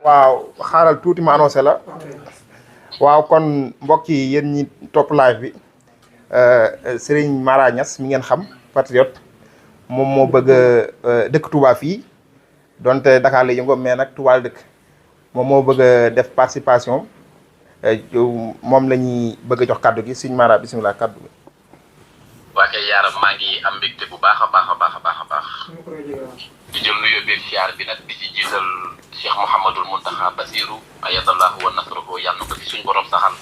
waaw xaaral tuuti ma annoncé la waaw kon mbokk yi yéen ñi topp live bi Serigne Mara Niass mi ngeen xam patriote moom moo bëgg dëkk Touba fii donte Dakar la yëngoo mais nag Touba la dëkk moom moo bëgg a def participation moom la ñuy bëgg a jox kaddu gi Serigne Mara bisimilah kaddu gi. waa kay yaaram maa ngi am mbégte bu baax a baax di jël nuyoo beeg siyaar bi nag di ci jiital Cheikh Mouhamadul Mountakha Bassirou ayadallahu wa nasruhu yàlla na ko fi suñ borom saxal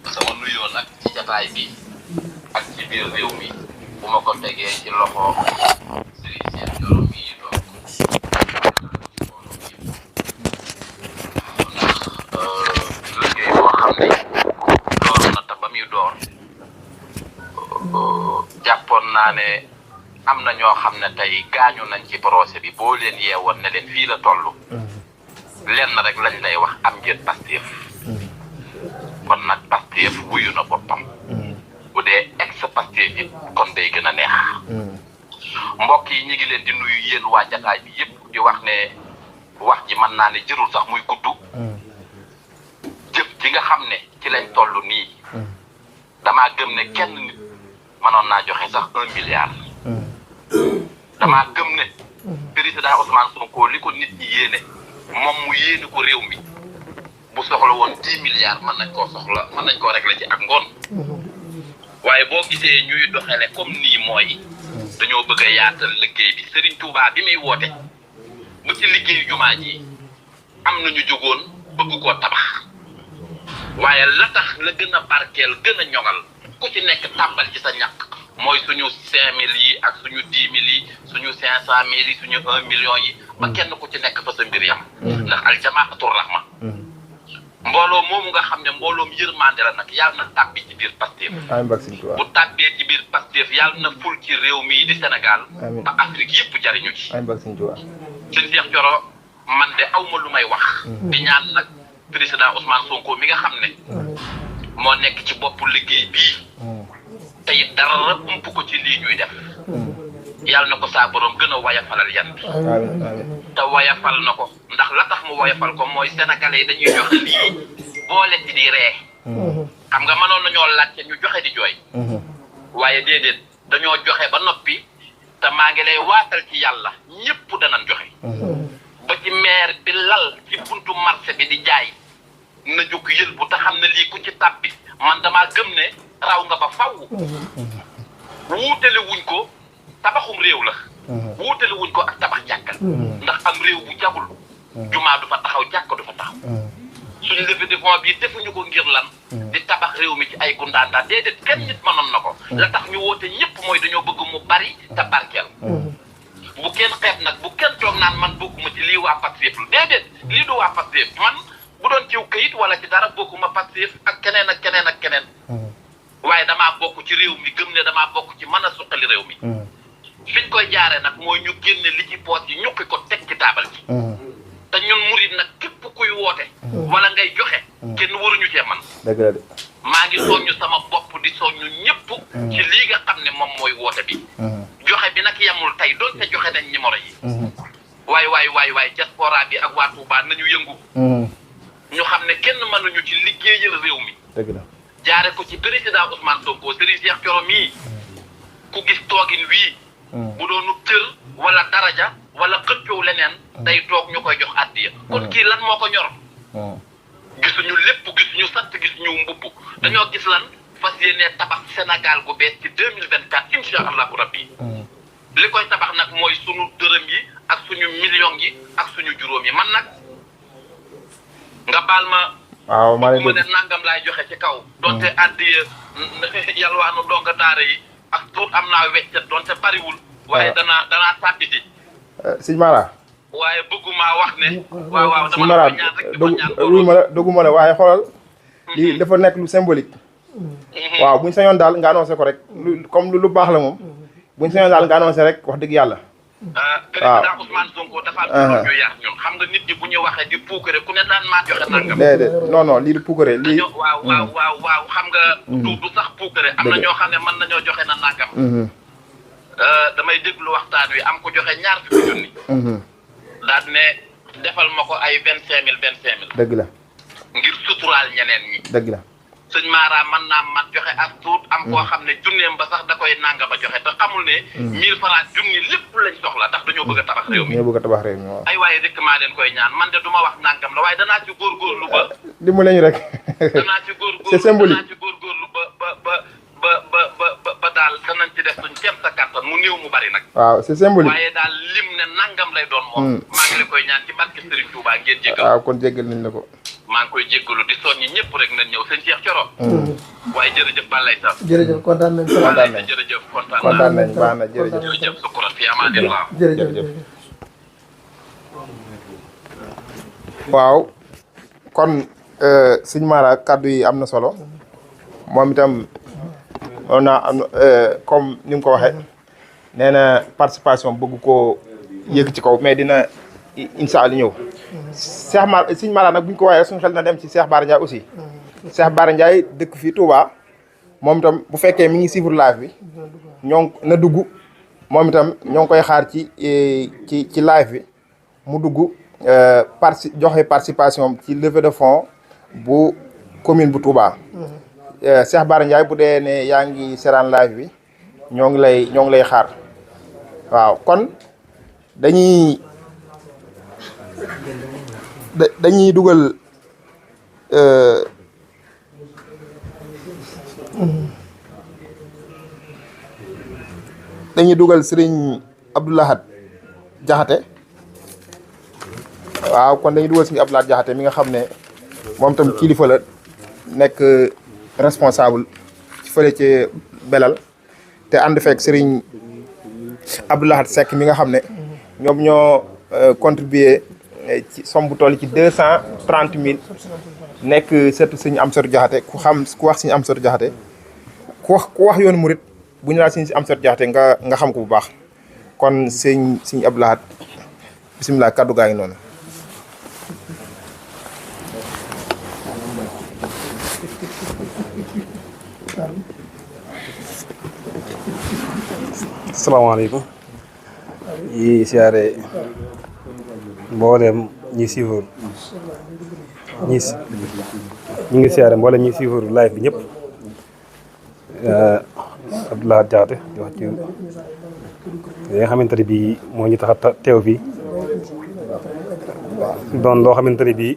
sama nuyoo nag ci jataay bi ak ci biir réew mi bu ma ko tegee ci loxo Serigne Cheikh Thioro mi doog ndax liggéey boo xam ne door na te ba muy door jàppoon naa ne am na ñoo xam ne tey gaañu nañ ci procès bi boo leen yeewoon ne leen fii la toll lenn rek lañ lay wax am ngeen Pastef kon nag Pastef wuyu na boppam bu dee ex Pastef it kon day gën a neex mbokk yi ñi ngi leen di nuyu yéen waa jataay bi yëpp di wax ne wax ji mën naa ne jërul sax muy gudd jëf ji nga xam ne ci lañ toll nii damaa gëm ne kenn nit mënoon naa joxe sax 1 milliard damaa gëm ne président Ousmane Sonko li ko nit ñi yéene moom mu yéene ko réew mi bu soxla woon 10 milliards mën nañ koo régler ci ak ngoon waaye boo gisee ñuy doxale comme nii mooy dañoo bëgg a yaatal liggéey bi Serigne Touba bi muy woote ba ci liggéeyu jumaa ji am nañu jógoon bëgg koo tabax waaye la tax la gën a barkeel gën a ñoŋal ku ci nekk tàmbal ci sa ñàkk mooy suñu 5000 yi ak suñu 10 000 yi suñu 500 000 yi suñu 1 million yi ba kenn ku ci nekk fa sa mbir yam ndax aljamaatu rahma mbooloo moomu nga xam ne mbooloom yërmande la nag yàlla na tàbbi ci biir Pastef bu tàbbee ci biir Pastef yàlla na ful ci réew mi di Sénégal ba Afrique yëpp jariñu ci sëñ Cheikh Thioro man de awma lu may wax di ñaan nag président Ousmane Sonko mi nga xam ne moo nekk ci boppu liggéey bii tey dara ump ko ci lii ñuy def yàlla na ko saa borom gën a wayafalal yan bi te wayafal na ko ndax la tax mu wayafal ko mooy sénégalais yi dañuy joxe lii boole ci di ree xam nga mënoon nañoo laajte ñu joxe di jooy waaye déedéet dañoo joxe ba noppi te maa ngi lay waatal ci yàlla ñëpp danañ joxe ba ci maire bi lal ci buntu marché bi di jaay na jóg yël bu te xam ne lii ku ci tàbbi man damaa gëm ne raw nga ba faw wuutale wuñ ko tabaxum réew la wuutale wuñ ko ak tabax jàkkal ndax am réew bu jagul jumaa du fa taxaw jàkk du fa taxaw suñu levée de fonds bii defuñu ko ngir lan di tabax réew mi ci ay gundaandaa déedéet kenn nit mënoon na ko la tax ñu woote ñëpp mooy dañoo bëgg mu bari te barkeel bu kenn xeeb nag bu kenn toog naan man bokkuma ci lii waa Pastef lu déedéet lii du waa Pastef man bu doon ciw kayit wala ci dara bokkuma Pastef ak keneen ak keneen ak keneen waaye damaa bokk ci réew mi gëm ne damaa bokk ci mën a suqali réew mi fiñ koy jaaree nag mooy ñu génne li ci poos yi ñuqi ko teg ci taabal ji te ñun murid nag képp kuy woote wala ngay joxe kenn waruñu cee man maa ngi soññu sama bopp di soññu ñëpp ci lii nga xam ne moom mooy woote bi joxe bi nag yemul tey doon te joxe nañ numéro yi waay diaspora bi ak waa Touba nañu yëngu ñu xam ne kenn mënuñu ci liggéeyal réew mi jaare ko ci président Ousmane Sonko Serigne Cheikh Thioro mii ku gis toogin wii bu doonu cër wala daraja wala xëccoo leneen day toog ñu koy jox addiya kon kii lan moo ko ñor gisuñu lépp gisuñu sant gisuñu mbubb dañoo gis lan fas yéene tabax Sénégal gu bees ci 2024 insha allahu rabbi li koy tabax nag mooy suñu dërëm yi ak suñu million yi ak suñu juróom yi man nag nga baal ma waaw maa ngi ne nangam laay joxe ci kaw donte addiya yalwaanu donga daara yi ak tuut am naa weccet donte bariwul waaye danaa tàbbiti sëñ Mara waaye bëgguma wax ne waaw sëñ Mara dogguma la waaye xoolal lii dafa nekk lu symbolique waaw buñ sañoon daal nga annoncé ko rek comme lu baax la moom buñ sañoon daal nga annoncé rek wax dëgg yàlla président Ousmane Sonko dafa am ñu yar ñun xam nga nit ñi bu ñu waxee di puukare ku ne daan maa joxe nangam déedéet non lii du puukare lii waaw xam nga du sax puukare am na ñoo xam ne mën nañoo joxe na nangam damay déglu waxtaan wi am ko joxe 20 000 junni daal ne defal ma ko ay 25 000 dëgg la ngir suturaal ñeneen ñi. dëgg la sëñ Mara man naa mat joxe as tuut am koo xam ne junneem ba sax da koy nanga ba joxe te xamul ne 1000 francs junni lépp lañ soxla ndax dañoo bëgg a tabax réew mi. ñoo bëgg a tabax réew mi waaw. ay waaye rek maa leen koy ñaan man de duma wax nangam la waaye danaa ci góorgóorlu ba. dimbali ñu rek. danaa ci góorgóorlu c'est symbolique. danaa ci góorgóorlu ba daal danañ ci def suñ kéem sa kàttan mu néew mu bari nag. waaw c'est symbolique. waaye daal lim ne nangam lay doon moom. maa ngi la koy ñaan ci barke Serigne Touba ngeen jéggal. waaw kon jéggal nañ la ko. maa ngi koy jéggalu di soññi ñëpp rek nañ ñëw sëñ Cheikh Thioro. waaye jërëjëf Balaye Sam. jërëjëf kontaan nañ. kontaan nañ jërëjëf kontaan kontaan nañ baax na jërëjëf. jërëjëf sukkurat fi amaanillah. jërëjëf. waaw kon sëñ Mara kaddu yi am na solo moom itam on a comme ni mu ko waxee nee na participation bëgg koo yëg ci kaw mais dina incha allah ñëw. sëñ Mara nag bu ñu ko waxee suñu xel na dem ci Cheikh Bara Ndiaye aussi. Cheikh Bara Ndiaye dëkk fii Touba moom itam bu fekkee mi ngi suivre live bi ñoo na dugg moom itam ñoo ngi koy xaar ci live bi mu dugg. joxe participation ci levée de fonds bu commune bu Touba. Cheikh Bara Ndiaye bu dee ne yaa ngi seraan live bi ñoo ngi lay xaar waaw kon dañuy dugal Serigne Abdou Lahad Diakhaté. waaw kon dañuy dugal suñu Abdoulaye Diakhaté mi nga xam ne moom tam kilifa la nekk responsable ci fële ci Belal te ànd fekk Serigne Abdoulaye Seck mi nga xam ne ñoom ñoo contribuer ci somme bu toll ci 230 000 nekk surtout Serigne Amsatou Diakhaté ku wax Serigne Amsatou Diakhaté ku wax yoonu murit bu ñu laa Serigne Amsatou Diakhaté nga xam ko bu baax kon Serigne Abdoulaye bisimilah kaddu gaa ngi noonu. asalaamaaleykum yi siyaare mboolem ñi suivre ñu ngi siyaare mboolem ñi suivre live bi ñëpp Abdoulaye Diakhaté di wax ci li nga xamante ne bii moo ñu tax a teew fii doon loo xamante ne bii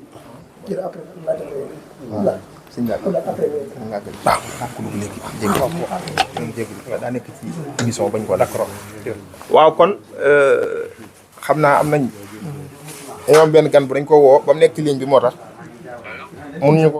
waaw kon xam naa am nañ dañoo am benn gan bu dañ ko woo ba mu nekk ci ligne bi moo tax mënuñu ko